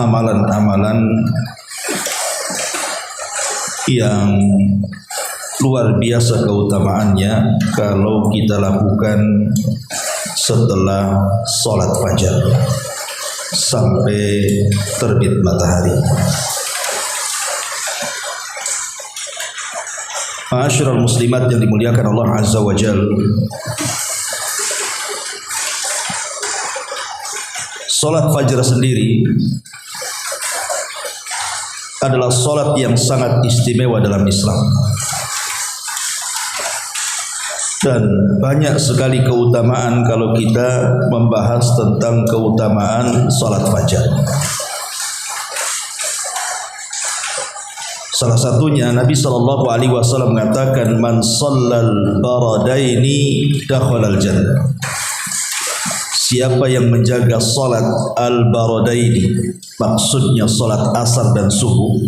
Amalan-amalan yang luar biasa keutamaannya kalau kita lakukan setelah sholat fajar sampai terbit matahari. Ma'asyiral muslimat yang dimuliakan Allah Azza wa Jalla, sholat fajar sendiri adalah sholat yang sangat istimewa dalam Islam, dan banyak sekali keutamaan kalau kita membahas tentang keutamaan sholat fajar. Salah satunya Nabi SAW mengatakan, man shallal baradaini dakhalal jannah. Siapa yang menjaga sholat al-baradaini, maksudnya sholat asar dan subuh,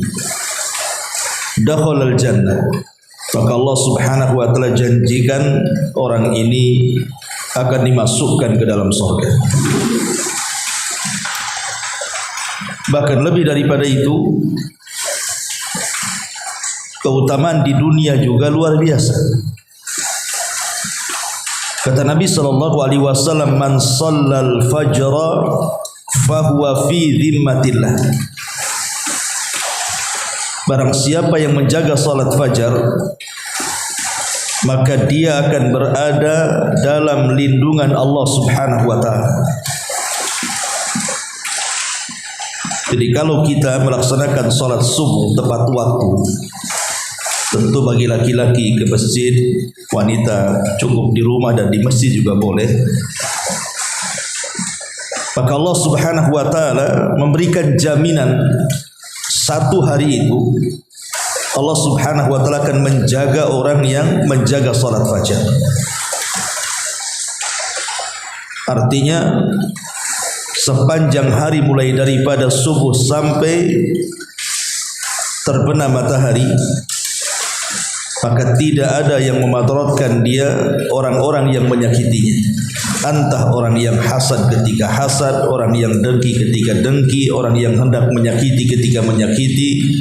dakhalal jannah, maka Allah Subhanahu wa ta'ala janjikan orang ini akan dimasukkan ke dalam surga. Bahkan lebih daripada itu, keutamaan di dunia juga luar biasa. Kata Nabi SAW, man shallal fajra fahuwa fi dhimmatillah. Barang siapa yang menjaga salat fajar, maka dia akan berada dalam lindungan Allah Subhanahu wa ta'ala. Jadi kalau kita melaksanakan salat subuh tepat waktu, tentu bagi laki-laki ke masjid, wanita cukup di rumah dan di masjid juga boleh, maka Allah Subhanahu wa ta'ala memberikan jaminan satu hari itu Allah Subhanahu wa ta'ala akan menjaga orang yang menjaga salat fajar. Artinya sepanjang hari mulai daripada subuh sampai terbenam matahari, maka tidak ada yang memadaratkan dia orang-orang yang menyakitinya. Entah orang yang hasad ketika hasad, orang yang dengki ketika dengki, orang yang hendak menyakiti ketika menyakiti,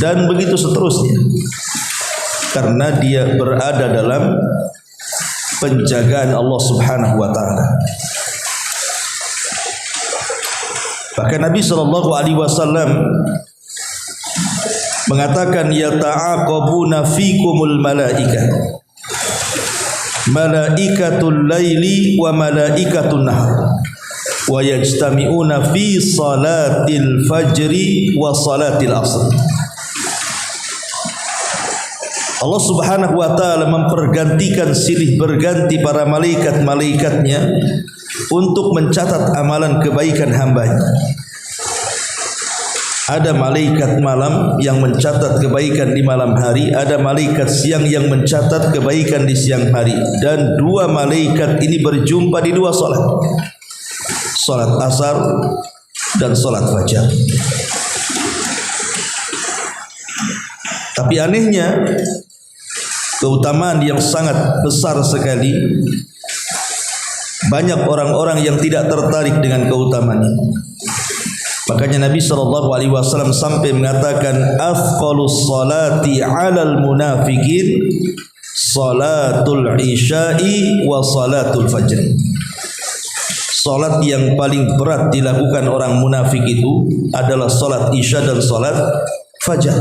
dan begitu seterusnya. Karena dia berada dalam penjagaan Allah Subhanahu wa ta'ala. Bahkan Nabi SAW mengatakan, yata'aqabuna fikumul malaika, malaikatul laili wa malaikatun nahar, wa yajtami'una fi salatil fajri wa salatil asr. Allah Subhanahu wa ta'ala mempergantikan silih berganti para malaikat-malaikatnya untuk mencatat amalan kebaikan hambanya. Ada malaikat malam yang mencatat kebaikan di malam hari, ada malaikat siang yang mencatat kebaikan di siang hari, dan dua malaikat ini berjumpa di dua salat, salat asar dan salat fajar. Tapi anehnya, keutamaan yang sangat besar sekali, banyak orang-orang yang tidak tertarik dengan keutamaan ini. Makanya Nabi SAW sampai mengatakan, afqalus salati 'alal munafiqin salatul isya'i wa salatul fajr. Salat yang paling berat dilakukan orang munafik itu adalah salat isya dan salat fajar.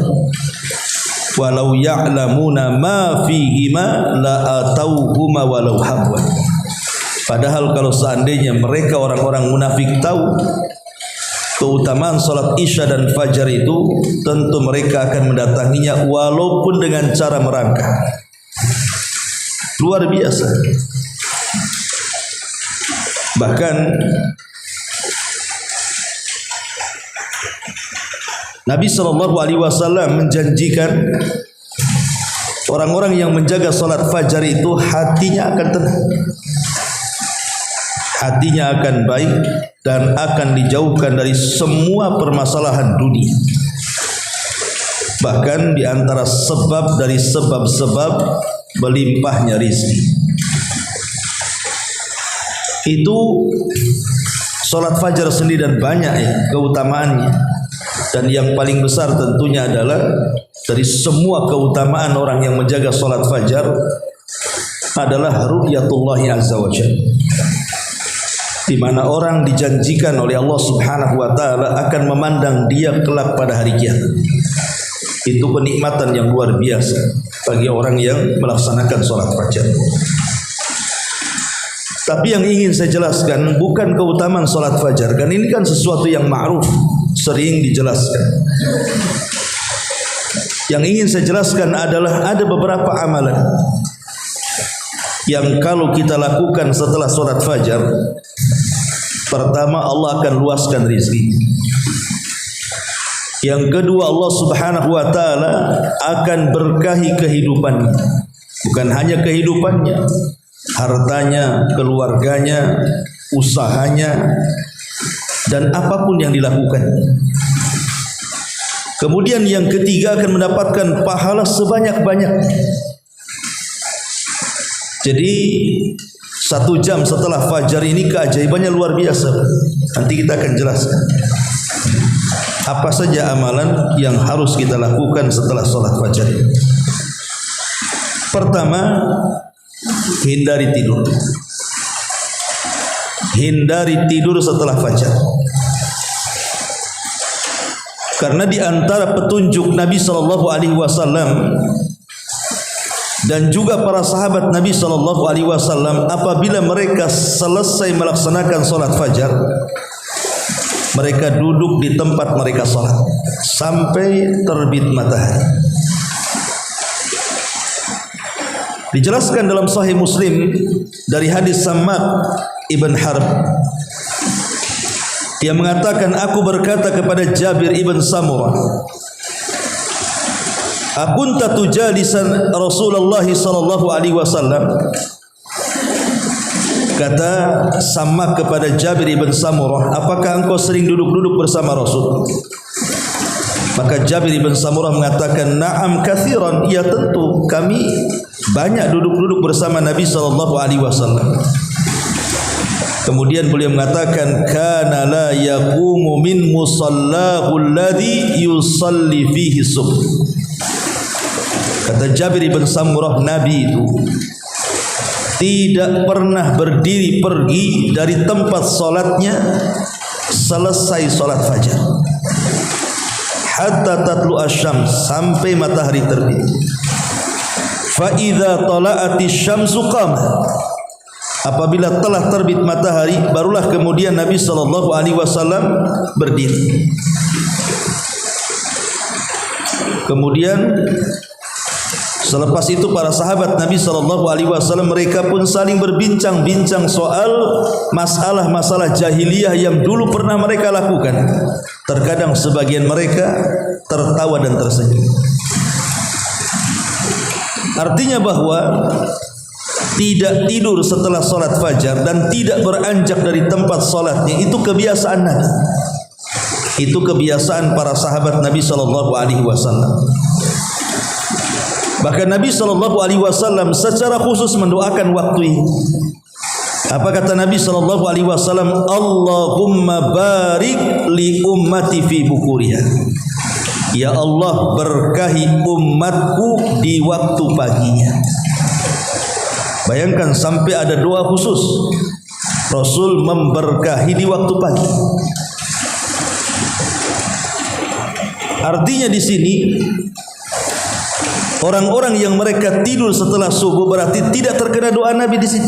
Walau ya'lamuna ma fihima la atauhuma walau habwan. Padahal kalau seandainya mereka orang-orang munafik tahu keutamaan salat isya dan fajar itu, tentu mereka akan mendatanginya walaupun dengan cara merangkak. Luar biasa. Bahkan Nabi SAW menjanjikan orang-orang yang menjaga salat fajar itu hatinya akan tenang, hatinya akan baik, dan akan dijauhkan dari semua permasalahan dunia. Bahkan di antara sebab dari sebab-sebab melimpahnya rizki itu solat fajar sendiri, dan banyak ya keutamaannya. Dan yang paling besar tentunya adalah dari semua keutamaan orang yang menjaga solat fajar adalah ru'yatullahi azza wa jalla, di mana orang dijanjikan oleh Allah Subhanahu wa taala akan memandang dia kelak pada hari kiamat. Itu kenikmatan yang luar biasa bagi orang yang melaksanakan solat fajar. Tapi yang ingin saya jelaskan bukan keutamaan solat fajar, kan ini kan sesuatu yang ma'ruf, sering dijelaskan. Yang ingin saya jelaskan adalah ada beberapa amalan yang kalau kita lakukan setelah solat fajar, pertama Allah akan luaskan rizki. Yang kedua, Allah Subhanahu wa taala akan berkahi kehidupannya. Bukan hanya kehidupannya, hartanya, keluarganya, usahanya, dan apapun yang dilakukan. Kemudian yang ketiga, akan mendapatkan pahala sebanyak-banyaknya. Jadi 1 jam setelah fajar ini keajaibannya luar biasa. Nanti kita akan jelaskan apa saja amalan yang harus kita lakukan setelah solat fajar. Pertama, hindari tidur. Hindari tidur setelah fajar. Karena di antara petunjuk Nabi SAW dan juga para sahabat Nabi SAW, apabila mereka selesai melaksanakan solat fajar, mereka duduk di tempat mereka solat sampai terbit matahari. Dijelaskan dalam Sahih Muslim dari hadis Sammak ibn Harb, dia mengatakan, aku berkata kepada Jabir ibn Samurah, akunta tujalisan Rasulullah sallallahu alaihi wasallam. Kata Sammak kepada Jabir ibn Samurah, apakah engkau sering duduk-duduk bersama Rasul? Maka Jabir ibn Samurah mengatakan, na'am kathiran, ya tentu kami banyak duduk-duduk bersama Nabi sallallahu alaihi wasallam. Kemudian beliau mengatakan, kana la yaqumu min musallahu alladhi yusalli fihi subh. Kata Jabir ibn Samurah, Nabi itu tidak pernah berdiri pergi dari tempat solatnya selesai solat fajar, hatta tatlu asyams, sampai matahari terbit. Fa idza tala'ati syamsu qama, apabila telah terbit matahari, barulah kemudian Nabi sallallahu alaihi wasallam berdiri. Kemudian selepas itu para sahabat Nabi SAW mereka pun saling berbincang-bincang soal masalah-masalah jahiliyah yang dulu pernah mereka lakukan. Terkadang sebagian mereka tertawa dan tersenyum. Artinya bahwa tidak tidur setelah solat fajar dan tidak beranjak dari tempat solatnya itu kebiasaan Nabi. Itu kebiasaan para sahabat Nabi SAW. Bahkan Nabi SAW secara khusus mendoakan waktu ini. Apa kata Nabi SAW? Allahumma barik li ummati fi bukuriha. Ya Allah, berkahi umatku di waktu paginya. Bayangkan sampai ada doa khusus. Rasul memberkahi di waktu pagi. Artinya di sini orang-orang yang mereka tidur setelah subuh berarti tidak terkena doa Nabi di sini.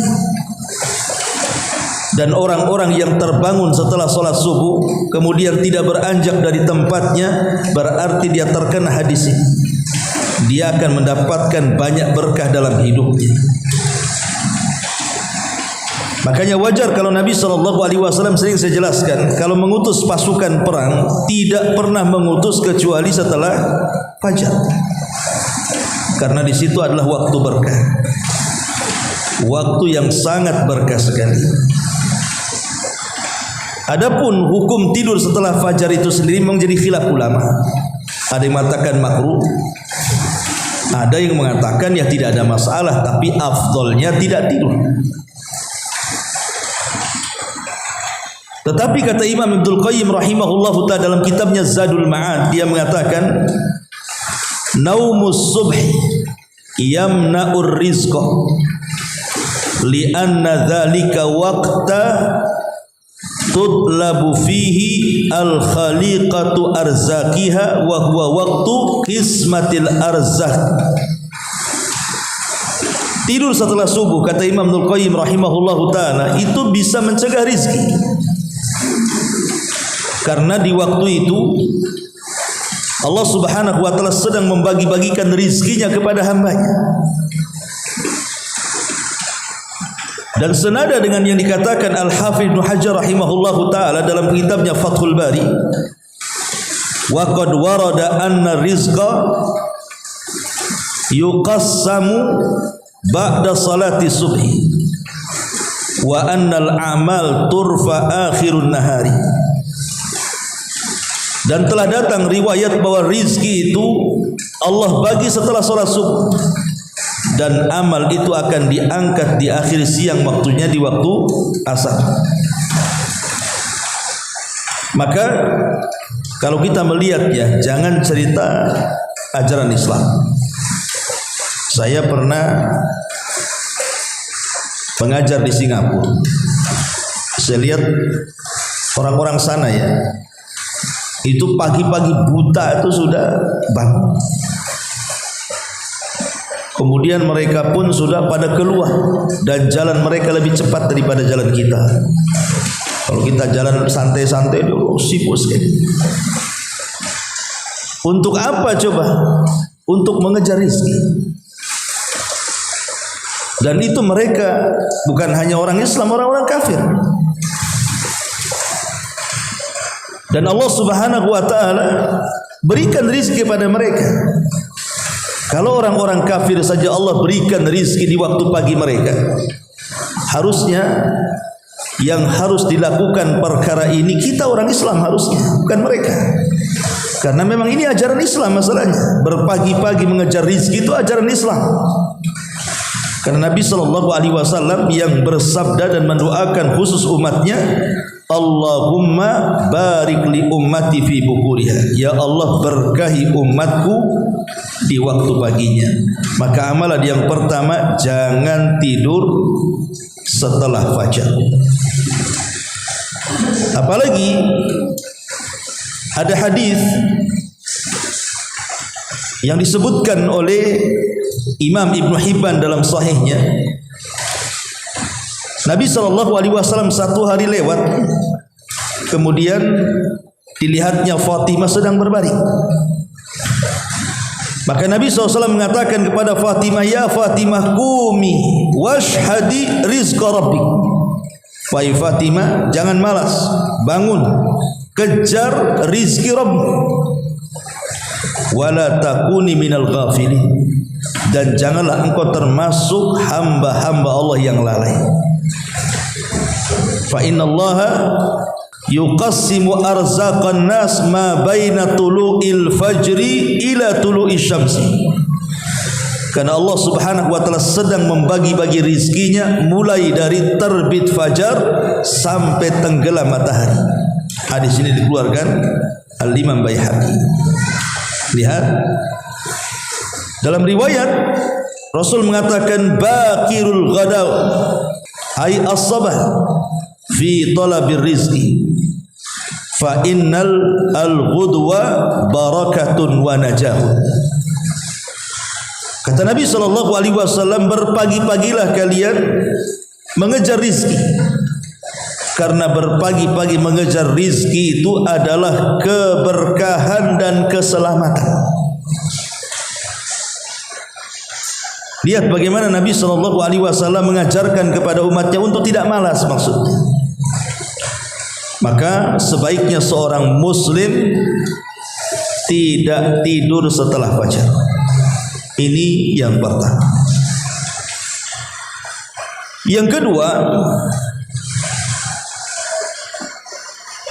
Dan orang-orang yang terbangun setelah sholat subuh kemudian tidak beranjak dari tempatnya, berarti dia terkena hadis ini. Dia akan mendapatkan banyak berkah dalam hidupnya. Makanya wajar kalau Nabi SAW sering saya jelaskan, kalau mengutus pasukan perang tidak pernah mengutus kecuali setelah fajar. Karena di situ adalah waktu berkah, waktu yang sangat berkah sekali. Adapun hukum tidur setelah fajar itu sendiri menjadi khilaf ulama. Ada yang mengatakan makruh, ada yang mengatakan ya tidak ada masalah, tapi afdolnya tidak tidur. Tetapi kata Imam Ibnul Qayyim rahimahullahu ta'ala dalam kitabnya Zadul Ma'ad, dia mengatakan naumus subhi yamna'ur rizqa li'anna dhalika waqta tutlabu fihi al-khaliqatu arzakiha wa huwa waqtu qismatil arzak. Tidur setelah subuh, kata Imam Ibnul Qayyim rahimahullahu ta'ala, itu bisa mencegah rizki. Karena di waktu itu Allah subhanahu wa ta'ala sedang membagi-bagikan rizkinya kepada hambanya. Dan senada dengan yang dikatakan Al-Hafidh Ibnu Hajar rahimahullahu ta'ala dalam kitabnya Fathul Bari, wa qad warada anna rizqa yuqassamu ba'da salati subhi wa annal a'mal turfa akhirun nahari. Dan telah datang riwayat bahwa rizki itu Allah bagi setelah sholat subuh, dan amal itu akan diangkat di akhir siang, waktunya di waktu asar. Maka kalau kita melihat ya, jangan cerita ajaran Islam. Saya pernah mengajar di Singapura. Saya lihat orang-orang sana ya, itu pagi-pagi buta itu sudah bangun. Kemudian mereka pun sudah pada keluar, dan jalan mereka lebih cepat daripada jalan kita. Kalau kita jalan santai-santai dulu sibuk sekali. Untuk apa coba? Untuk mengejar rezeki. Dan itu mereka bukan hanya orang Islam, orang-orang kafir. Dan Allah subhanahu wa ta'ala berikan rizki pada mereka. Kalau orang-orang kafir saja Allah berikan rizki di waktu pagi mereka, harusnya yang harus dilakukan perkara ini kita orang Islam harusnya, bukan mereka. Karena memang ini ajaran Islam masalahnya. Berpagi-pagi mengejar rizki itu ajaran Islam. Karena Nabi SAW yang bersabda dan mendoakan khusus umatnya, Allahumma barik li ummati fi bukuriha, ya Allah berkahi umatku di waktu paginya. Maka amalan yang pertama, jangan tidur setelah fajar. Apalagi ada hadis yang disebutkan oleh Imam Ibnu Hibban dalam sahihnya, Nabi SAW satu hari lewat, kemudian dilihatnya Fatimah sedang berbaring. Maka Nabi SAW mengatakan kepada Fatimah, ya Fatimah, qumi washhadi rizqa rabbik. Wahai Fatimah, jangan malas, bangun, kejar rizki Rabb. Wala takuni minal ghafilin, dan janganlah engkau termasuk hamba-hamba Allah yang lalai. Fa innallaha yuqassimu arzaqan nas ma baina tulu'il fajri ila tulu'isy syamsi. Karena Allah subhanahu wa ta'ala sedang membagi-bagi rizkinya mulai dari terbit fajar sampai tenggelam matahari. Hadis ini dikeluarkan Al-Imam Baihaqi. Lihat dalam riwayat Rasul mengatakan baqirul ghadaw ay as-sabah fi talabir rizqi fa innal al-ghudwa barakatun wa najahun. Kata Nabi SAW, berpagi-pagilah kalian mengejar rizki, karena berpagi-pagi mengejar rizki itu adalah keberkahan dan keselamatan. Lihat bagaimana Nabi SAW mengajarkan kepada umatnya untuk tidak malas maksudnya. Maka sebaiknya seorang muslim tidak tidur setelah fajar. Ini yang pertama. Yang kedua,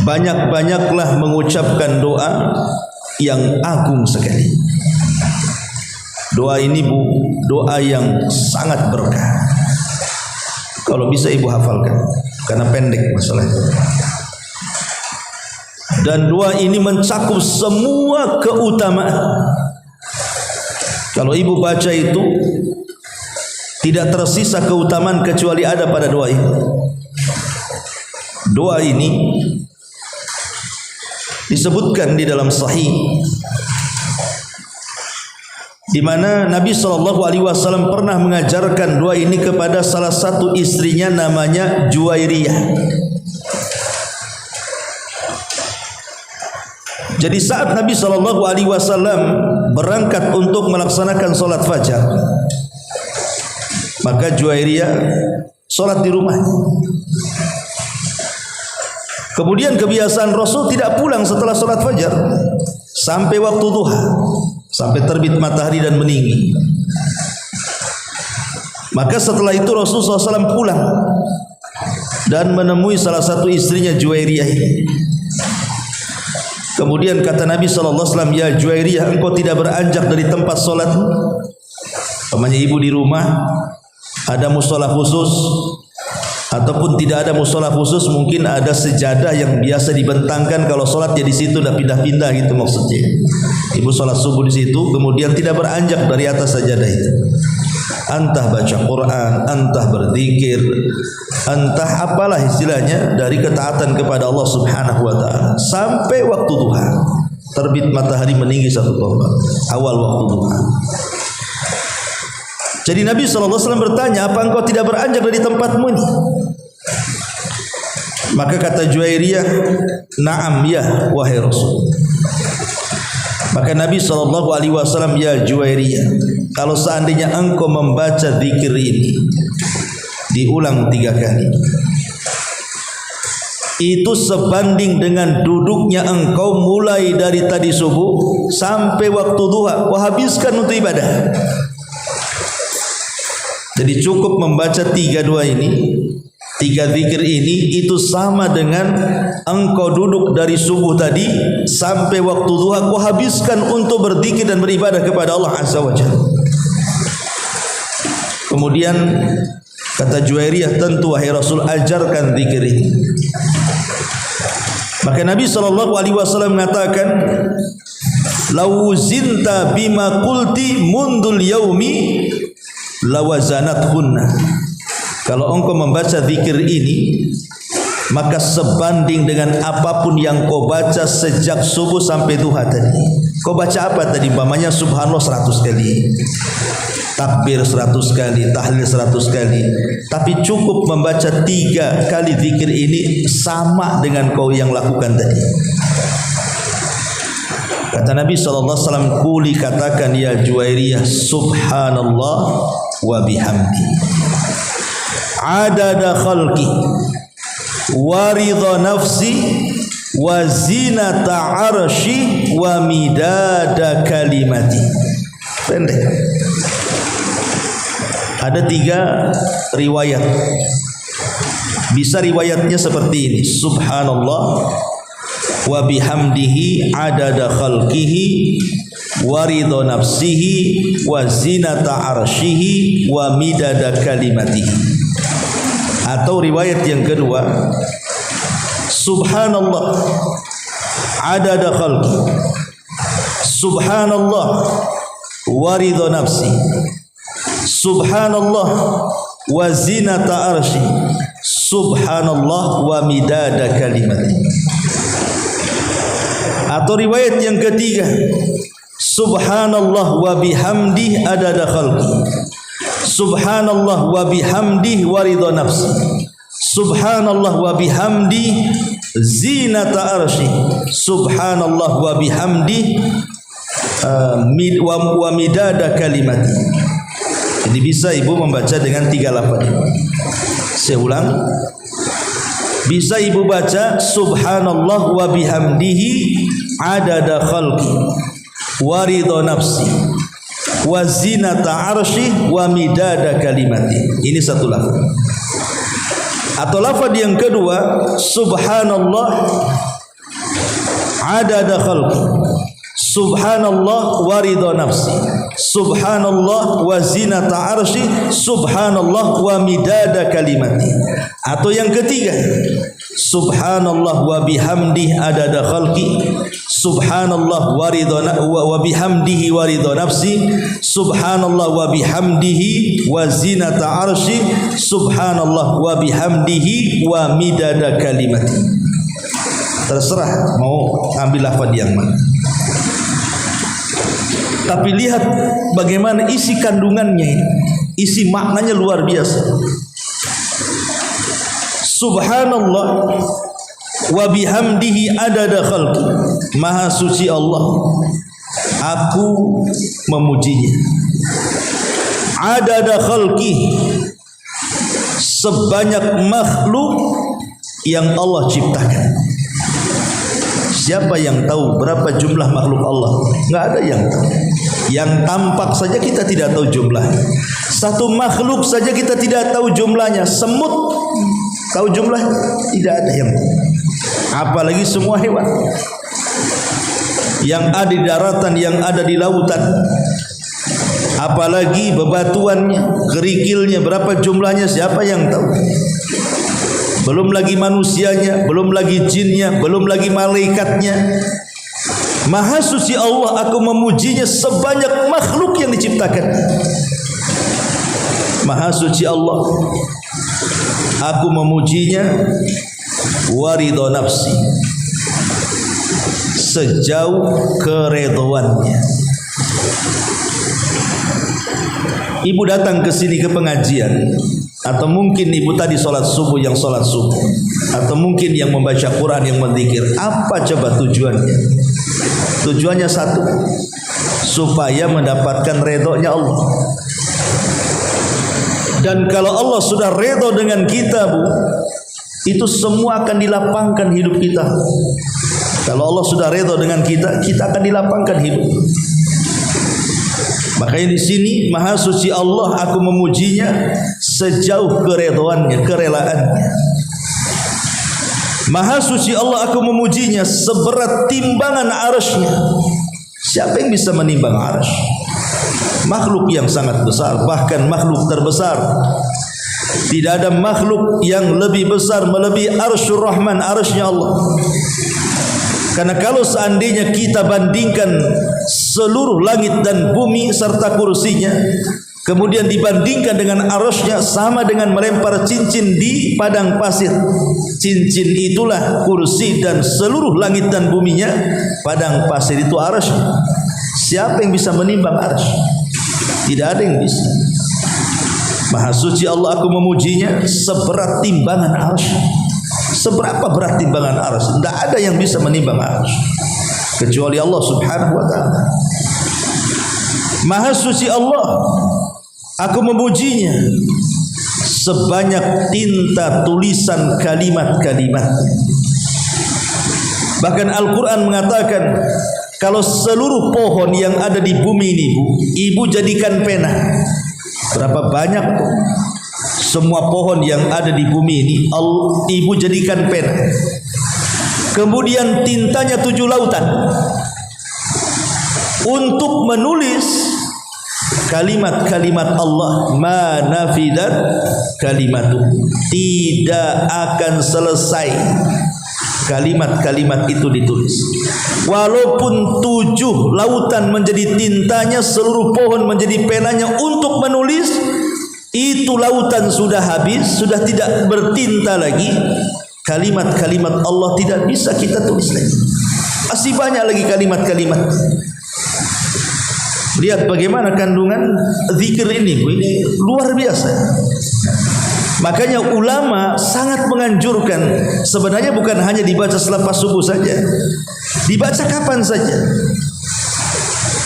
banyak-banyaklah mengucapkan doa yang agung sekali. Doa ini Bu, doa yang sangat berkah. Kalau bisa Ibu hafalkan, karena pendek masalahnya. Dan doa ini mencakup semua keutamaan. Kalau Ibu baca itu, tidak tersisa keutamaan kecuali ada pada doa ini. Doa ini disebutkan di dalam Sahih, di mana Nabi SAW pernah mengajarkan doa ini kepada salah satu istrinya namanya Juwairiyah. Jadi saat Nabi SAW berangkat untuk melaksanakan solat fajar, maka Juwairiyah solat di rumah. Kemudian kebiasaan Rasul tidak pulang setelah solat fajar sampai waktu duha, sampai terbit matahari dan meninggi. Maka setelah itu Rasul SAW pulang dan menemui salah satu istrinya Juwairiyah ini. Kemudian kata Nabi SAW, ya Juwairiyah, engkau tidak beranjak dari tempat solat? Namanya ibu di rumah, ada musola khusus, ataupun tidak ada musola khusus, mungkin ada sejadah yang biasa dibentangkan kalau solat, jadi situ dah pindah-pindah gitu maksudnya. Ibu solat subuh di situ, kemudian tidak beranjak dari atas sajadah itu. Entah baca Quran, entah berzikir, entah apalah istilahnya dari ketaatan kepada Allah Subhanahu wa taala sampai waktu duha. Terbit matahari meninggi satu tombak, awal waktu duha. Jadi Nabi SAW bertanya, apa engkau tidak beranjak dari tempatmu ini? Maka kata Juwairiyah, na'am ya wahai Rasul. Maka Nabi SAW, ya Juwairiyah, kalau seandainya engkau membaca zikir ini diulang 3 kali, itu sebanding dengan duduknya engkau mulai dari tadi subuh sampai waktu duha, kau habiskan untuk ibadah. Jadi cukup membaca 3 doa ini, 3 zikir ini, itu sama dengan engkau duduk dari subuh tadi sampai waktu duha, kau habiskan untuk berzikir dan beribadah kepada Allah Azza wa Jalla. Kemudian kata Juwairiyah, tentu wahai Rasul, ajarkan zikir ini. Maka Nabi SAW mengatakan, lau zinta bima qulti mundul yaumi lawazanat hunna. Kalau engkau membaca zikir ini, maka sebanding dengan apapun yang kau baca sejak subuh sampai duha tadi. Kau baca apa tadi? Umpamanya subhanallah 100 kali, takbir 100 kali, tahlil 100 kali, tapi cukup membaca 3 kali zikir ini sama dengan kau yang lakukan tadi. Kata Nabi SAW, kuli katakan ya Juwairiyah, subhanallah wa bihamdi adada khalqi wa ridha nafsi wa zinata arshi wa midada kalimati. Pendek. Ada 3 riwayat. Bisa riwayatnya seperti ini, subhanallah wa bihamdihi adada khalqihi wa ridha nafsihi wa zinata arshihi wa midada kalimatihi. Atau riwayat yang kedua, subhanallah adada khalqi, subhanallah wa ridha nafsi, subhanallah wa zinata arsyi, subhanallah wa midada kalimati. Atau riwayat yang ketiga, subhanallah wa bihamdi adada khalqi, subhanallah wa bihamdi wa ridha nafsi, subhanallah wa bihamdi zinata arsyi, subhanallah wa bihamdi wa midada kalimati. Jadi bisa ibu membaca dengan 3 lafaz. Saya ulang, bisa ibu baca subhanallah wa bihamdihi adada khalqi wa ridha nafsi wa zinata arsyi wa midada kalimati. Ini satu lafaz. Atau lafaz yang kedua, subhanallah adada khalqi, subhanallah wa ridha nafsi, subhanallah wa zinata arsy, subhanallah wa midada kalimati. Atau yang ketiga, subhanallah wa bihamdihi adada khalqi, subhanallah wa ridha wa bihamdihi wa ridha nafsi, subhanallah wa bihamdihi wa zinata arsy, subhanallah wa bihamdihi wa midada kalimati. Terserah mau ambil lafaz yang mana. Tapi lihat bagaimana isi kandungannya, isi maknanya luar biasa. Subhanallah wa bihamdihi adada khalqi, maha suci Allah, aku memujinya. Adada khalqi, sebanyak makhluk yang Allah ciptakan. Siapa yang tahu berapa jumlah makhluk Allah? Enggak ada yang tahu. Yang tampak saja kita tidak tahu jumlahnya. Satu makhluk saja kita tidak tahu jumlahnya. Semut tahu jumlahnya? Tidak ada yang tahu. Apalagi semua hewan yang ada di daratan, yang ada di lautan. Apalagi bebatuannya, kerikilnya, berapa jumlahnya, siapa yang tahu? Belum lagi manusianya, belum lagi jinnya, belum lagi malaikatnya. Maha suci Allah, aku memujinya sebanyak makhluk yang diciptakan. Maha suci Allah, aku memujinya waridho nafsi, sejauh keredhoannya. Ibu datang ke sini ke pengajian, atau mungkin ibu tadi sholat subuh, yang sholat subuh, atau mungkin yang membaca Quran, yang berzikir. Apa coba tujuannya? Tujuannya satu, supaya mendapatkan redhonya Allah. Dan kalau Allah sudah redho dengan kita, Bu, itu semua akan dilapangkan hidup kita. Kalau Allah sudah redho dengan kita, kita akan dilapangkan hidup. Makanya di sini maha suci Allah, aku memujinya sejauh keredhoannya, kerelaannya. Maha suci Allah, aku memujinya seberat timbangan arasy-Nya. Siapa yang bisa menimbang arasy? Makhluk yang sangat besar, bahkan makhluk terbesar. Tidak ada makhluk yang lebih besar melebihi arsyur Rahman, arasy-Nya Allah. Karena kalau seandainya kita bandingkan seluruh langit dan bumi serta kursinya, kemudian dibandingkan dengan arasy-Nya, sama dengan melempar cincin di padang pasir. Cincin itulah kursi, dan seluruh langit dan buminya padang pasir itu arasy. Siapa yang bisa menimbang arasy? Tidak ada yang bisa. Maha suci Allah, aku memujinya seberat timbangan arasy. Seberapa berat timbangan arasy? Tidak ada yang bisa menimbang arasy kecuali Allah Subhanahu wa ta'ala. Maha suci Allah, aku memujinya sebanyak tinta tulisan kalimat-kalimat. Bahkan Al-Quran mengatakan, kalau seluruh pohon yang ada di bumi ini, Bu, ibu jadikan pena, berapa banyak tuh? Semua pohon yang ada di bumi ini ibu jadikan pena. Kemudian tintanya 7 lautan untuk menulis kalimat-kalimat Allah. Ma nafidat kalimatu, tidak akan selesai kalimat-kalimat itu ditulis. Walaupun 7 lautan menjadi tintanya, seluruh pohon menjadi penanya untuk menulis, itu lautan sudah habis, sudah tidak bertinta lagi. Kalimat-kalimat Allah tidak bisa kita tulis lagi. Masih banyak lagi kalimat-kalimat. Lihat bagaimana kandungan zikir ini, Bu, ini luar biasa. Makanya ulama sangat menganjurkan, sebenarnya bukan hanya dibaca selepas subuh saja, dibaca kapan saja.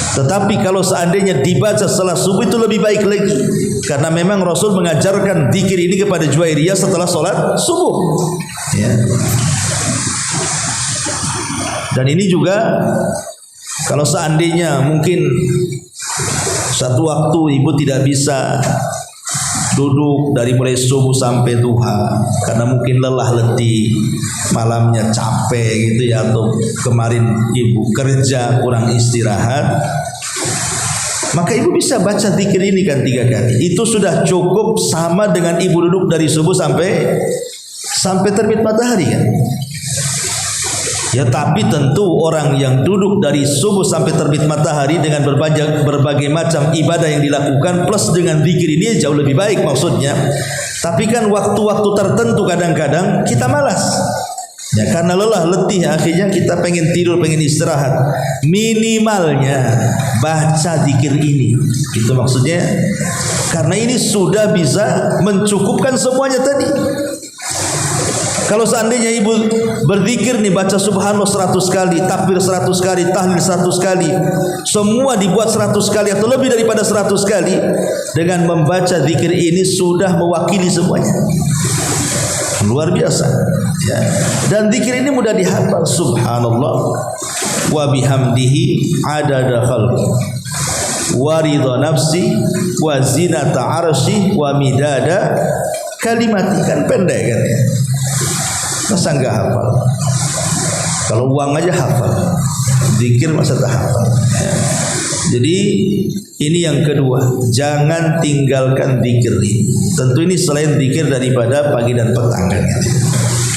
Tetapi kalau seandainya dibaca setelah subuh itu lebih baik lagi, karena memang Rasul mengajarkan zikir ini kepada Juwairiyah setelah sholat subuh, ya. Dan ini juga kalau seandainya mungkin satu waktu ibu tidak bisa duduk dari mulai subuh sampai duha karena mungkin lelah letih, malamnya capek gitu ya, atau kemarin ibu kerja kurang istirahat, maka ibu bisa baca zikir ini kan 3 kali. Itu sudah cukup sama dengan ibu duduk dari subuh sampai terbit matahari kan. Ya, tapi tentu orang yang duduk dari subuh sampai terbit matahari dengan berbagai macam ibadah yang dilakukan plus dengan zikir ini jauh lebih baik maksudnya. Tapi kan waktu-waktu tertentu kadang-kadang kita malas. Ya, karena lelah letih akhirnya kita pengen tidur, pengen istirahat. Minimalnya baca zikir ini. Itu maksudnya. Karena ini sudah bisa mencukupkan semuanya tadi. Kalau seandainya ibu berzikir nih, baca subhanallah 100 kali, takbir 100 kali, tahlil 100 kali, semua dibuat 100 kali atau lebih daripada 100 kali, dengan membaca zikir ini sudah mewakili semuanya. Luar biasa ya. Dan zikir ini mudah dihafal. Subhanallah wa bihamdihi adada khalqi wa ridha nafsi wa zinata arsy wa midada kalimati. Kan pendek kan ya. Masa enggak hafal? Kalau uang aja hafal, zikir masa tak hafal ya. Jadi ini yang kedua, jangan tinggalkan zikir ini. Tentu ini selain zikir daripada pagi dan petang kan gitu.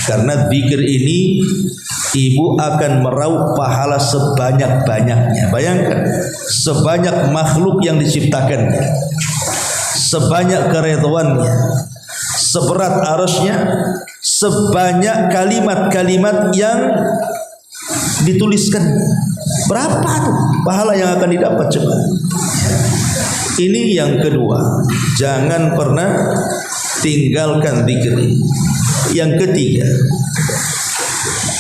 Karena zikir ini ibu akan meraup pahala sebanyak-banyaknya. Bayangkan, sebanyak makhluk yang diciptakan, sebanyak keridhaannya, seberat arasnya, sebanyak kalimat-kalimat yang dituliskan. Berapa tuh pahala yang akan didapat coba? Ini yang kedua, jangan pernah tinggalkan zikir. Yang ketiga,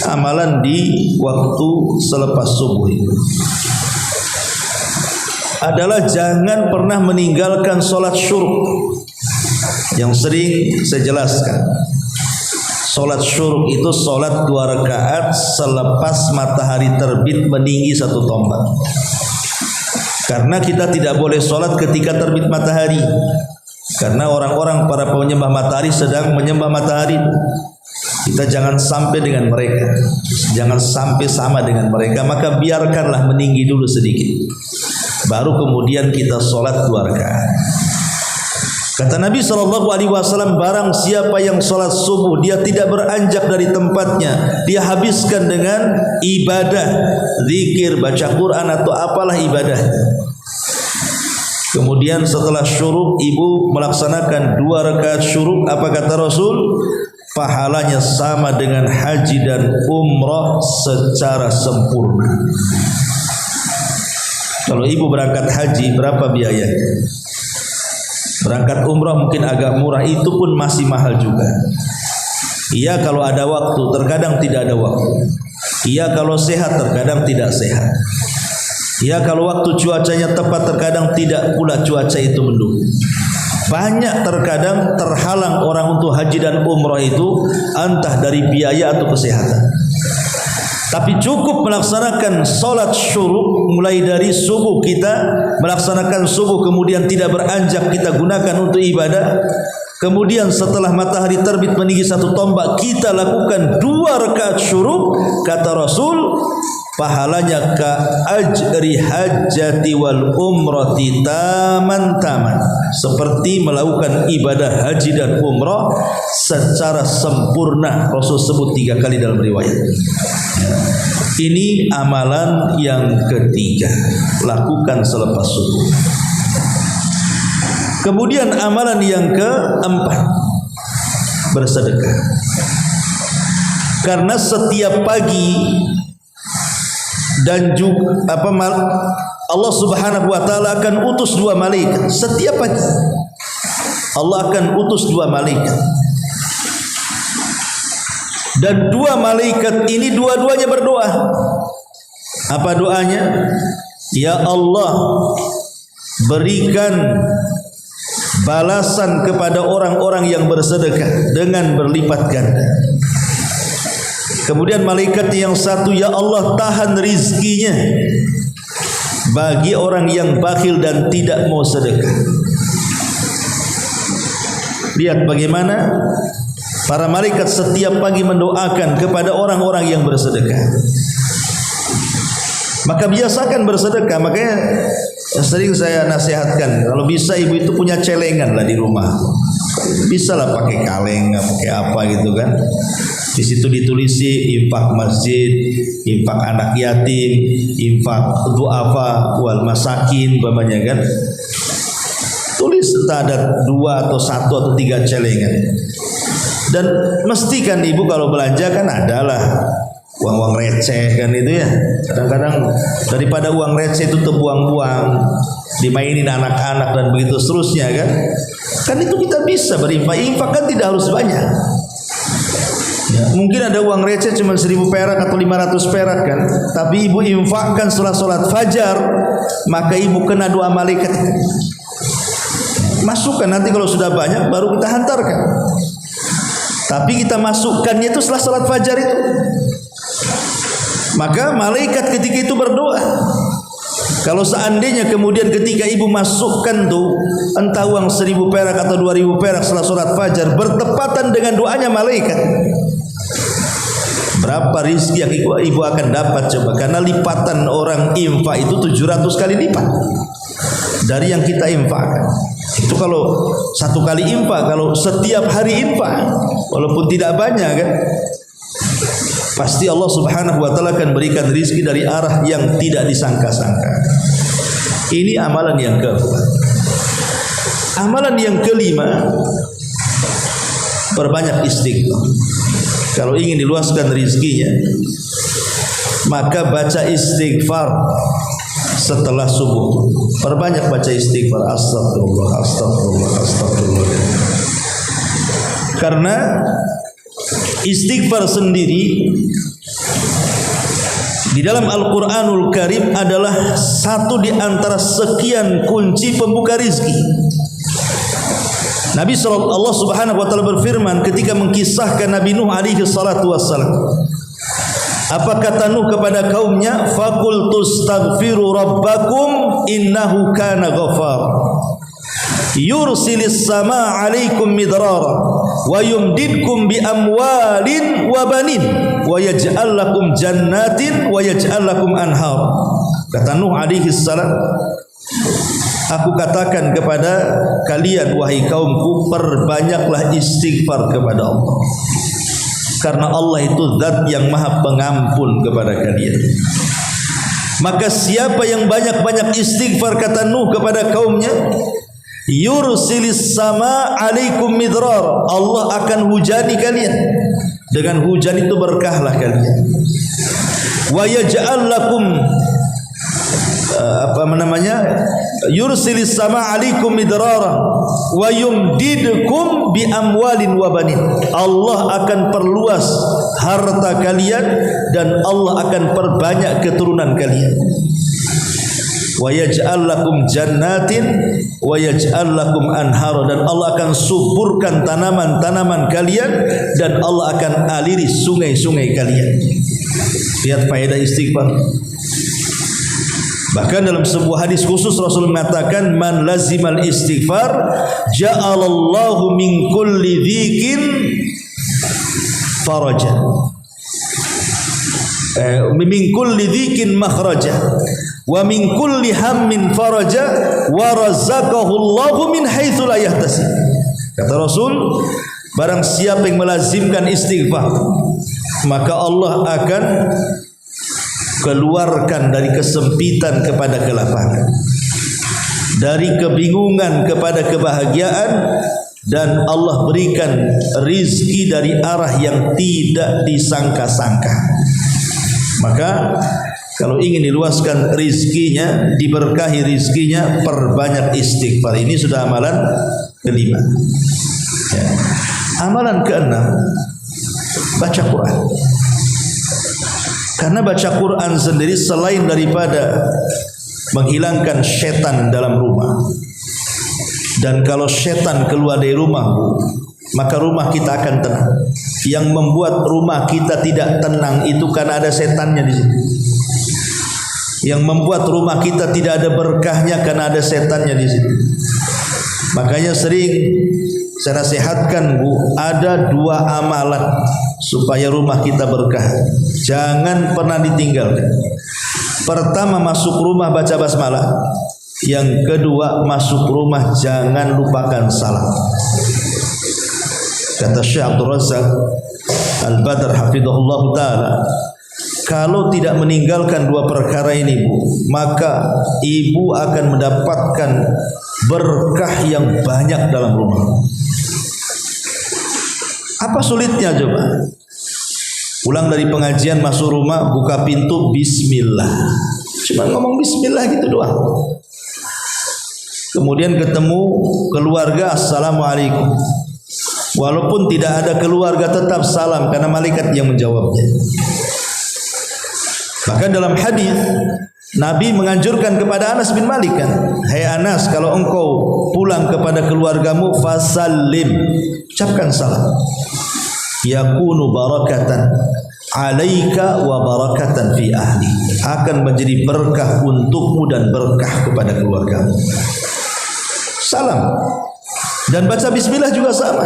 amalan di waktu selepas subuh itu adalah jangan pernah meninggalkan sholat syuruk. Yang sering saya jelaskan, sholat syuruk itu sholat 2 rakaat selepas matahari terbit meninggi 1 tombak. Karena kita tidak boleh sholat ketika terbit matahari, karena orang-orang para penyembah matahari sedang menyembah matahari. Kita jangan sampai dengan mereka, jangan sampai sama dengan mereka, maka biarkanlah meninggi dulu sedikit, baru kemudian kita sholat 2 rakaat. Kata Nabi SAW, barang siapa yang sholat subuh dia tidak beranjak dari tempatnya, dia habiskan dengan ibadah, zikir, baca Quran atau apalah ibadah. Kemudian setelah syuruk ibu melaksanakan 2 rakaat syuruk, apa kata Rasul? Pahalanya sama dengan haji dan umrah secara sempurna. Kalau ibu berangkat haji, berapa biayanya? Berangkat umrah mungkin agak murah, itu pun masih mahal juga. Iya kalau ada waktu, terkadang tidak ada waktu. Iya kalau sehat, terkadang tidak sehat. Iya kalau waktu cuacanya tepat, terkadang tidak pula cuaca itu mendukung. Banyak terkadang terhalang orang untuk haji dan umrah itu, entah dari biaya atau kesehatan. Tapi cukup melaksanakan sholat syuruk mulai dari subuh, kita melaksanakan subuh kemudian tidak beranjak kita gunakan untuk ibadah. Kemudian setelah matahari terbit meninggi 1 tombak kita lakukan 2 rakaat syuruk, kata Rasul pahalanya ka ajri hajjati wal umrati taman, seperti melakukan ibadah haji dan umrah secara sempurna. Rasul sebut 3 kali dalam riwayat. Ini amalan yang ketiga, lakukan selepas subuh. Kemudian amalan yang keempat, bersedekah. Karena setiap pagi dan juga Allah Subhanahu wa taala akan utus 2 malaikat setiap pagi. Allah akan utus 2 malaikat. Dan 2 malaikat ini dua-duanya berdoa. Apa doanya? Ya Allah, berikan balasan kepada orang-orang yang bersedekah dengan berlipat ganda. Kemudian malaikat yang satu, ya Allah, tahan rizkinya bagi orang yang bakhil dan tidak mau sedekah. Lihat bagaimana para malaikat setiap pagi mendoakan kepada orang-orang yang bersedekah. Maka biasakan bersedekah. Makanya sering saya nasihatkan, kalau bisa ibu itu punya celengan lah di rumah. Bisa lah pakai kaleng, pakai apa gitu kan. Di situ ditulisi infak masjid, infak anak yatim, infak du'afa wal masakin umpamanya kan. Tulis entah ada 2 atau 1 atau 3 celengan. Dan mestikan ibu kalau belanja kan adalah uang-uang receh kan itu ya. Kadang-kadang daripada uang receh itu terbuang-buang, dimainin anak-anak dan begitu seterusnya kan. Kan itu kita bisa berinfak. Infak kan tidak harus banyak. Ya, mungkin ada uang receh cuma 1000 perak atau 500 perak kan. Tapi ibu infakkan setelah sholat fajar, maka ibu kena doa malaikat. Masukkan nanti kalau sudah banyak baru kita hantarkan. Tapi kita masukkannya itu setelah sholat fajar itu. Maka malaikat ketika itu berdoa. Kalau seandainya kemudian ketika ibu masukkan tuh entah uang 1000 perak atau 2000 perak setelah sholat fajar bertepatan dengan doanya malaikat, berapa rizki yang ibu akan dapat coba? Karena lipatan orang infak itu 700 kali lipat dari yang kita infakkan. Itu kalau 1 kali infak. Kalau setiap hari infak, walaupun tidak banyak kan, pasti Allah Subhanahu wa taala akan berikan rizki dari arah yang tidak disangka-sangka. Ini amalan yang keempat. Amalan yang kelima, perbanyak istighfar. Kalau ingin diluaskan rizkinya, maka baca istighfar setelah subuh. Perbanyak baca istighfar. Astagfirullah, astagfirullah, astagfirullah. Karena istighfar sendiri di dalam Al-Quranul Karim adalah satu di antara sekian kunci pembuka rizki. Nabi Allah Subhanahu wa taala berfirman ketika mengkisahkan Nabi Nuh alaihi salatu wassalam. Apa kata Nuh kepada kaumnya? Faqultu astaghfiru rabbakum innahu kana ghafara. Yursilis samaa 'alaikum midrara wa yumdidkum bi amwalin wa banin wa yaj'al lakum jannatin wa yaj'al lakum anhar. Kata Nuh alaihi salam, aku katakan kepada kalian wahai kaumku, perbanyaklah istighfar kepada Allah. Karena Allah itu zat yang maha pengampun kepada kalian. Maka siapa yang banyak-banyak istighfar, kata Nuh kepada kaumnya, yursilis sama alaikum midrar, Allah akan hujani kalian. Dengan hujan itu berkahlah kalian. Wa yaj'al lakum yursilis sama alaikum midrara wa yumdidkum bi amwalin wa banin. Allah akan perluas harta kalian dan Allah akan perbanyak keturunan kalian. Wa yaj'al lakum jannatin wa yaj'al lakum anhara, dan Allah akan suburkan tanaman-tanaman kalian dan Allah akan aliri sungai-sungai kalian. Lihat faedah istighfar. Bahkan dalam sebuah hadis khusus Rasul mengatakan, man lazimal istighfar ja'alallahu min kulli dhikin faraja, min kulli dhikin makhraja wa min kulli hammin faraja wa razaqahu Allahu min haitsu la yahtasib. Kata Rasul, barang siapa yang melazimkan istighfar, maka Allah akan keluarkan dari kesempitan kepada kelapangan, dari kebingungan kepada kebahagiaan, dan Allah berikan rizki dari arah yang tidak disangka-sangka. Maka kalau ingin diluaskan rizkinya, diberkahi rizkinya, perbanyak istighfar. Ini sudah amalan kelima. Ya. Amalan keenam, baca Quran. Karena baca Quran sendiri selain daripada menghilangkan setan dalam rumah, dan kalau setan keluar dari rumah, maka rumah kita akan tenang. Yang membuat rumah kita tidak tenang itu karena ada setannya di situ. Yang membuat rumah kita tidak ada berkahnya karena ada setannya di situ. Makanya sering saya nasihatkan Bu, ada 2 amalan supaya rumah kita berkah. Jangan pernah ditinggalkan. Pertama, masuk rumah baca basmalah. Yang kedua, masuk rumah jangan lupakan salam. Kata Syekh Abdul Razak Al-Badr hafizahullah ta'ala, kalau tidak meninggalkan 2 perkara ini Bu, maka ibu akan mendapatkan berkah yang banyak dalam rumah. Apa sulitnya coba? Pulang dari pengajian masuk rumah, buka pintu bismillah. Cuma ngomong bismillah gitu doang. Kemudian ketemu keluarga, assalamualaikum. Walaupun tidak ada keluarga tetap salam karena malaikat yang menjawabnya. Maka dalam hadis Nabi menganjurkan kepada Anas bin Malik kan, hai Anas, kalau engkau pulang kepada keluargamu fasallim, ucapkan salam. Yakunu barakatan alaika wa barakatan fi ahli, akan menjadi berkah untukmu dan berkah kepada keluargamu. Salam dan baca bismillah juga sama,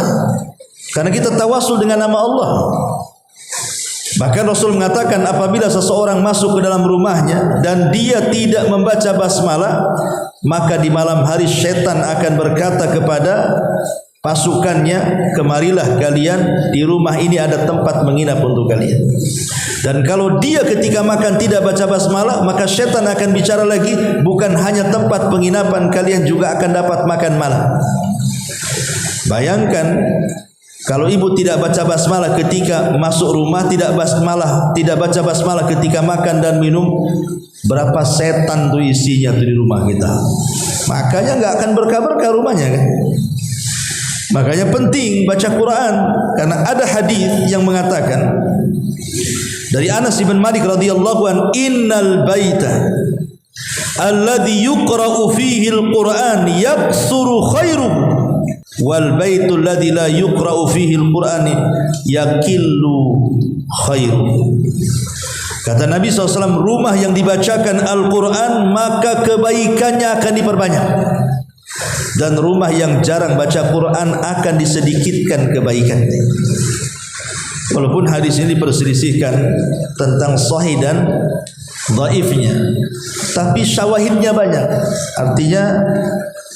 karena kita tawasul dengan nama Allah. Bahkan Rasul mengatakan apabila seseorang masuk ke dalam rumahnya dan dia tidak membaca basmalah, maka di malam hari syaitan akan berkata kepada pasukannya, kemarilah kalian, di rumah ini ada tempat menginap untuk kalian. Dan kalau dia ketika makan tidak baca basmalah, maka syaitan akan bicara lagi, bukan hanya tempat penginapan, kalian juga akan dapat makan malam. Bayangkan kalau ibu tidak baca basmalah ketika masuk rumah, tidak baca basmalah ketika makan dan minum, berapa setan tuh isinya tuh di rumah kita. Makanya nggak akan berkah-berkah rumahnya kan. Makanya penting baca Quran, karena ada hadis yang mengatakan dari Anas bin Malik radhiyallahu an, innal baita alladhi yuqra'u fihi al-Quran yaksuru khairuhu wal baitul ladzi la yuqra'u fihi al-Qur'an yakillu khairu. Kata Nabi SAW, rumah yang dibacakan Al-Quran maka kebaikannya akan diperbanyak, dan rumah yang jarang baca Quran akan disedikitkan kebaikannya. Walaupun hadis ini diperselisihkan tentang sahih dan dhaifnya, tapi syawahidnya banyak. Artinya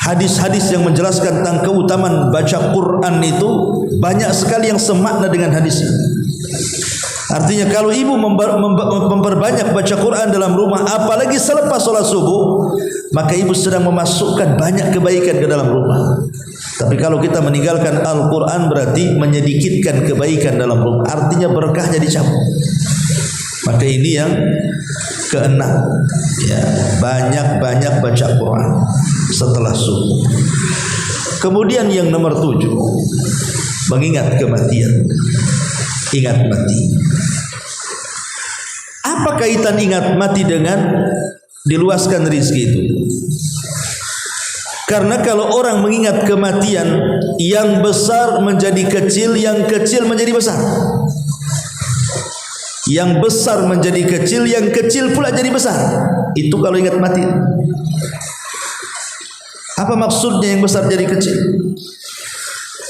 hadis-hadis yang menjelaskan tentang keutamaan baca Quran itu banyak sekali yang semakna dengan hadis ini. Artinya kalau ibu memperbanyak baca Quran dalam rumah, apalagi selepas sholat subuh, maka ibu sedang memasukkan banyak kebaikan ke dalam rumah. Tapi kalau kita meninggalkan Al-Quran berarti menyedikitkan kebaikan dalam rumah, artinya berkahnya dicabut. Maka ini yang keenam, ya, banyak-banyak baca Quran setelah subuh. Kemudian yang nomor 7, mengingat kematian. Ingat mati. Apa kaitan ingat mati dengan diluaskan rezeki itu? Karena kalau orang mengingat kematian, yang besar menjadi kecil, yang kecil menjadi besar. Yang besar menjadi kecil, yang kecil pula jadi besar. Itu kalau ingat mati. Apa maksudnya yang besar jadi kecil?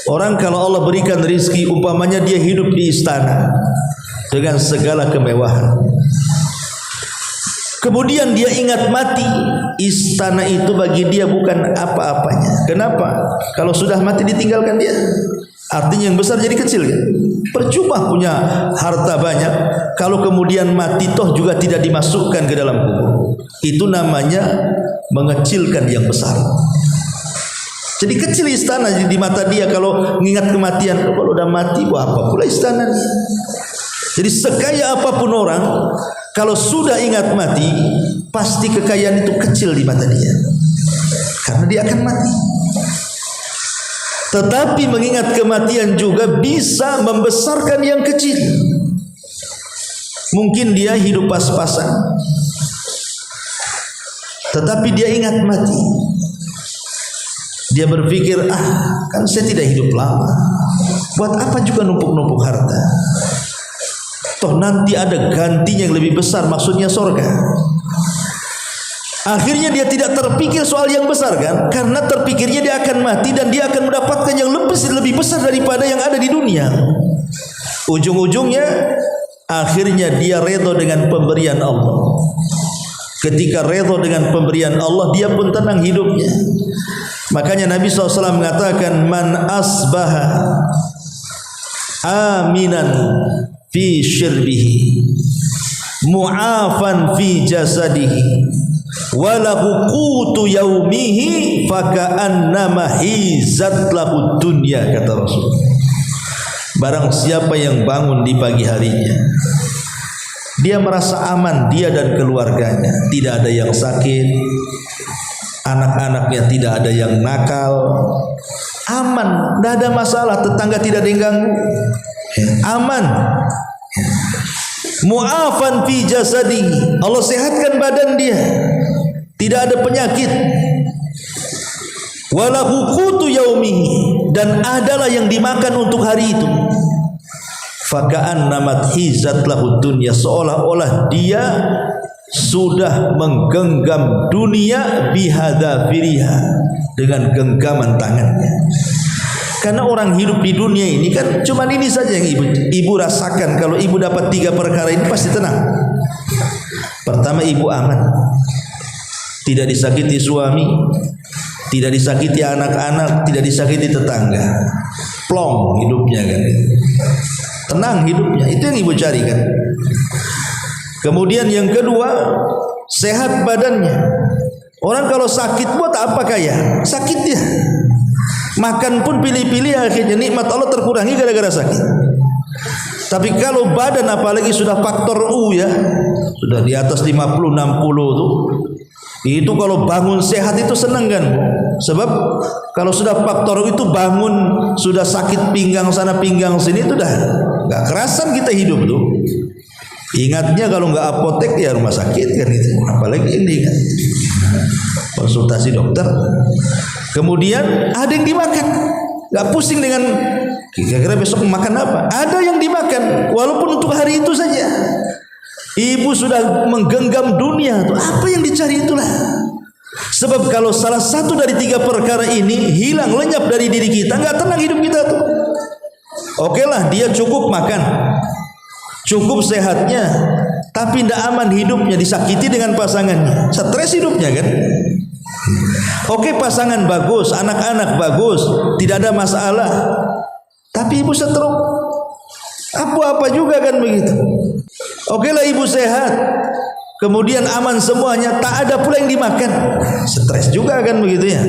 Orang kalau Allah berikan rezeki, umpamanya dia hidup di istana dengan segala kemewahan, kemudian dia ingat mati, istana itu bagi dia bukan apa-apanya. Kenapa? Kalau sudah mati ditinggalkan dia. Artinya yang besar jadi kecil kan? Percuma punya harta banyak kalau kemudian mati toh juga tidak dimasukkan ke dalam kubur. Itu namanya mengecilkan yang besar. Jadi kecil istana di mata dia kalau mengingat kematian. Kalau udah mati, wah apa pula istana nih. Jadi sekaya apapun orang, kalau sudah ingat mati, pasti kekayaan itu kecil di mata dia, karena dia akan mati. Tetapi mengingat kematian juga bisa membesarkan yang kecil. Mungkin dia hidup pas-pasan, tetapi dia ingat mati. Dia berpikir, kan saya tidak hidup lama, buat apa juga numpuk-numpuk harta? Toh nanti ada gantinya yang lebih besar, maksudnya sorga. Akhirnya dia tidak terpikir soal yang besar kan? Karena terpikirnya dia akan mati dan dia akan mendapatkan yang lebih besar daripada yang ada di dunia. Ujung-ujungnya akhirnya dia redha dengan pemberian Allah. Ketika redha dengan pemberian Allah, dia pun tenang hidupnya. Makanya Nabi SAW mengatakan, man asbaha aminan fi syirbihi mu'afan fi jasadihi walahu qutu yaumihi faka'annama hizat lahu dunya, kata Rasul. Barang siapa yang bangun di pagi harinya, dia merasa aman, dia dan keluarganya, tidak ada yang sakit, anak-anaknya tidak ada yang nakal, aman, tidak ada masalah, tetangga tidak ada yang ganggu, aman. Mu'afan fi jasadihi, Allah sehatkan badan dia, tidak ada penyakit. Walahu qutu yaumihi, dan adalah yang dimakan untuk hari itu. Faka'annamat hizat lahu dunya, seolah-olah dia sudah menggenggam dunia bihadzafiriha, dengan genggaman tangannya. Karena orang hidup di dunia ini kan cuma ini saja yang ibu rasakan. Kalau ibu dapat 3 perkara ini pasti tenang. Pertama, ibu aman, tidak disakiti suami, tidak disakiti anak-anak, tidak disakiti tetangga. Plong hidupnya kan, tenang hidupnya. Itu yang ibu cari kan. Kemudian yang kedua, sehat badannya. Orang kalau sakit buat apa kaya? Sakit dia. Makan pun pilih-pilih, akhirnya nikmat Allah terkurangi gara-gara sakit. Tapi kalau badan apalagi sudah faktor U ya, sudah di atas 50 60 tuh, itu kalau bangun sehat itu senang kan. Sebab kalau sudah faktor U itu bangun sudah sakit pinggang sana pinggang sini, itu dah enggak kerasan kita hidup tuh. Ingatnya kalau enggak apotek ya rumah sakit kan itu. Apalagi ini kan konsultasi dokter. Kemudian ada yang dimakan, nggak pusing dengan kira-kira besok makan apa. Ada yang dimakan, walaupun untuk hari itu saja. Ibu sudah menggenggam dunia, tuh apa yang dicari itulah. Sebab kalau salah satu dari 3 perkara ini hilang, lenyap dari diri kita, nggak tenang hidup kita tuh. Oke lah, dia cukup makan, cukup sehatnya, tapi tidak aman hidupnya, disakiti dengan pasangannya, stres hidupnya kan. Oke, pasangan bagus, anak-anak bagus, tidak ada masalah, tapi ibu stroke, apa-apa juga kan begitu. Oke lah, ibu sehat, kemudian aman semuanya, tak ada pula yang dimakan, stres juga kan begitu ya.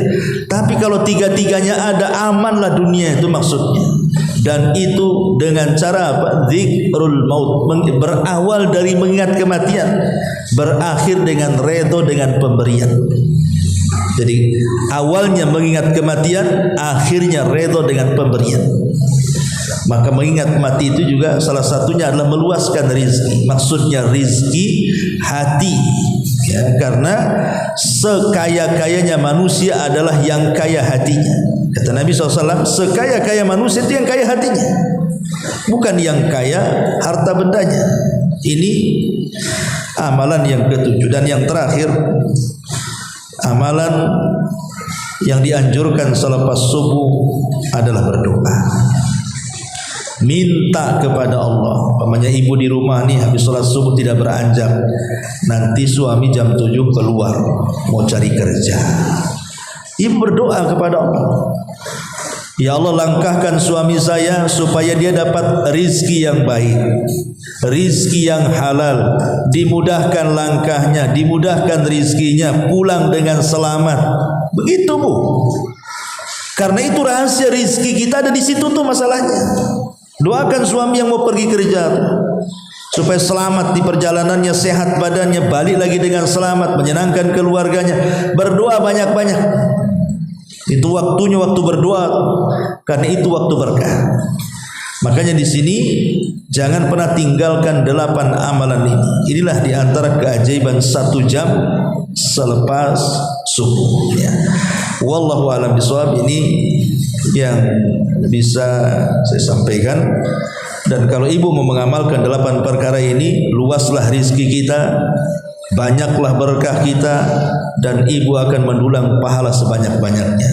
Tapi kalau 3-tiganya ada, amanlah dunia itu maksudnya. Dan itu dengan cara apa? Zikrul maut, berawal dari mengingat kematian, berakhir dengan redha dengan pemberian. Jadi awalnya mengingat kematian, akhirnya redha dengan pemberian. Maka mengingat mati itu juga salah satunya adalah meluaskan rizki. Maksudnya rizki hati ya, karena sekaya-kayanya manusia adalah yang kaya hatinya. Kata Nabi SAW, sekaya-kaya manusia itu yang kaya hatinya, bukan yang kaya harta bendanya. Ini amalan yang ketujuh. Dan yang terakhir, amalan yang dianjurkan selepas subuh adalah berdoa, minta kepada Allah. Pamannya ibu di rumah nih habis sholat subuh tidak beranjak, nanti suami jam 7 keluar mau cari kerja, ibu berdoa kepada Allah, ya Allah, langkahkan suami saya supaya dia dapat rizki yang baik, rizki yang halal, dimudahkan langkahnya, dimudahkan rizkinya, pulang dengan selamat. Begitu Bu, karena itu rahasia rizki kita ada di situ tuh masalahnya. Doakan suami yang mau pergi kerja supaya selamat di perjalanannya, sehat badannya, balik lagi dengan selamat, menyenangkan keluarganya. Berdoa banyak-banyak. Itu waktunya, waktu berdoa, karena itu waktu berkah. Makanya di sini jangan pernah tinggalkan 8 amalan ini. Inilah di antara keajaiban 1 jam selepas subuh ya. Wallahu a'lam bishawab. Ini yang bisa saya sampaikan. Dan kalau ibu mau mengamalkan 8 perkara ini, luaslah rizki kita, banyaklah berkah kita dan ibu akan mendulang pahala sebanyak-banyaknya.